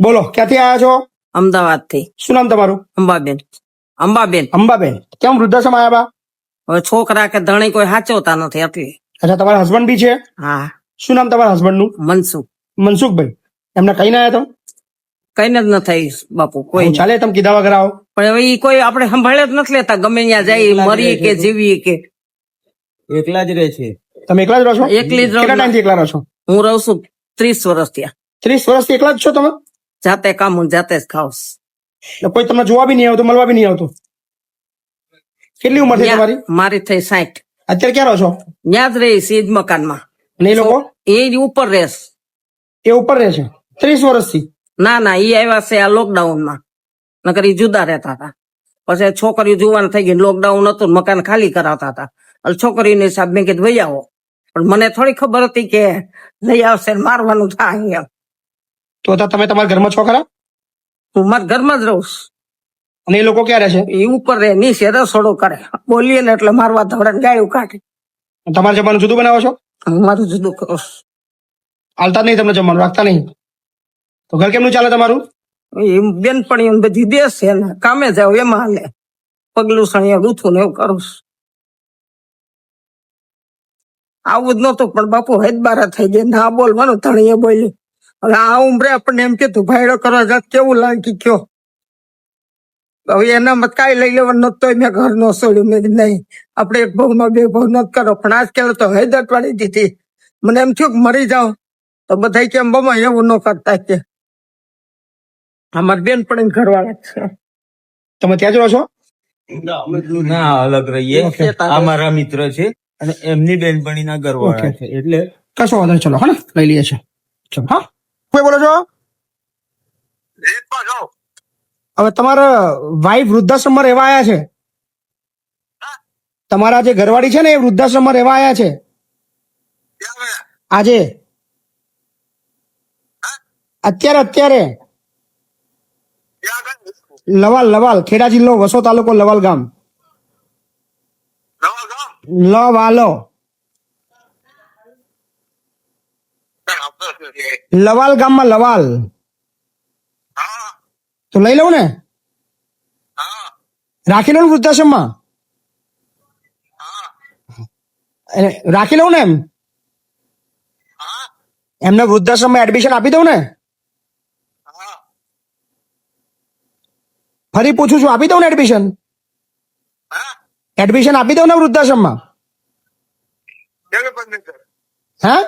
બોલો ક્યાંથી આવ્યા છો? અમદાવાદ થી. શું નામ તમારું? અંબાબેન. અંબાબેન. અંબાબેન. કેમ વૃદ્ધાશ્રમ આવ્યા બા? હવે છોકરા કે ધણી કોઈ સાચવતા નથી એટલે. અચ્છા, તમારા હસબન્ડ બી છે? હા. શું નામ તમારા હસબન્ડ નું? મનસુખ. મનસુખભાઈ. એમને કઈ ના આવ્યા કઈને જ ન થઈ બાપુ તો કોઈ. ચાલે તમે કીધા વગર આવો? પણ હવે ઈ કોઈ આપણે સંભાળે જ નથી લેતા. ગમે ત્યાં જાય મરી કે જીવી કે. એકલા જ રહે છે. તમે એકલા જ રહો છો? એકલી જ રહું. કેટલા ટાઈમથી એકલા રહો છો? હું રહું છું 30 વર્ષ ત્યાં. 30 વર્ષથી એકલા જ છો તમે? જાતે કામ હું જાતે જ ખાઉં. એટલે કોઈ તમને જોવા બી નહીં આવતું, મળવા બી નહીં આવતું? કેટલી ઉંમર છે તમારી? મારી થઈ 60. અત્યારે ક્યાં રહો છો? ત્યાં જ રહી સીધ મકાનમાં. અને એ લોકો? એ ઉપર રહેશ. એ ઉપર રહે છે 30 વર્ષથી? ના ના, ઈ આવ્યા છે આ લોકડાઉનમાં. નકર ઈ જુદા રહેતા હતા. પછી છોકરીઓ જુવાન થઈ ગઈ, લોકડાઉન હતું, મકાન ખાલી કરાવતા હતા. એટલે છોકરીઓની હિસાબ મેં કીધું વહી આવો. પણ મને થોડી ખબર હતી કે લઈ આવશે ને મારવાનું થાય એમ. તો તમે તમારા ઘરમાં છો ખરા? હું મારા ઘરમાં જ રહું છું. અને એ લોકો ક્યાં રહે છે? એ ઉપર રહે, નીચે રસોડો કરે. બોલીએ ને એટલે મારવા ધોરણ ગાયું કાઢે. તમારે જમવાનું જુદું બનાવો છો? હું મારું જુદું કરું છું. હાલતા નહીં તમને જમવાનું, રાખતા નહીં? તો ઘર કેમનું ચાલે તમારું? એ બેનપણીઓ બધી દેશ છે ને કામે જાવ એમાં હાલે. પગલું સણિયા ગૂંથું ને એવું કરું છું. આવું જ નતું પણ બાપુ હેદબારા થઈ ગયા. ના બોલવાનું ધણીએ બોલી. હવે આ ઉંમરે આપણને એમ કીધું ભાઈડો કરવા જાત કેવું લાગી કયો. હવે એના મત કાંઈ લઈ લેવાનું નતું તોય મેં ઘર નો છોડ્યું. મેં કીધું નહીં, આપણે એક ભાવ નો બે ભાવ ન કરો. પણ આજકાલ તો હૈદત વાળી દીધી. મને એમ થયું કે મરી જાઓ તો બધા કેમ બમા એવું ન કરતા કે. અમારી બેનપણી ઘરવાળા છે. તમે ત્યાં જ રહો છો? ના, અલગ રહીએ. આ મારા મિત્ર છે અને એમની બેનપણીના ઘરવાળા છે. એટલે કશો વાંધો નહીં, ચલો હા ને લઈ લઈએ છીએ. ચલો હા. કોઈ બોલો છો? હવે તમારા વાઈફ વૃદ્ધાશ્રમમાં રહેવા આવ્યા છે? તમારા જે ઘરવાળી છે ને એ વૃદ્ધાશ્રમમાં રહેવા આવ્યા છે આજે? અત્યારે લવાલ, ખેડા જિલ્લો, વસો તાલુકો, લવાલ ગામ. લવાલ ગામમાં લવાલ. તો લઈ લઉં ને? રાખી લઉં વૃદ્ધાશ્રમમાં? રાખી લઉં ને? એમને વૃદ્ધાશ્રમમાં એડમિશન આપી દઉં ને? ફરી પૂછું છું, આપી દઉં ને એડમિશન? એડમિશન આપી દઉં ને વૃદ્ધાશ્રમમાં? હા.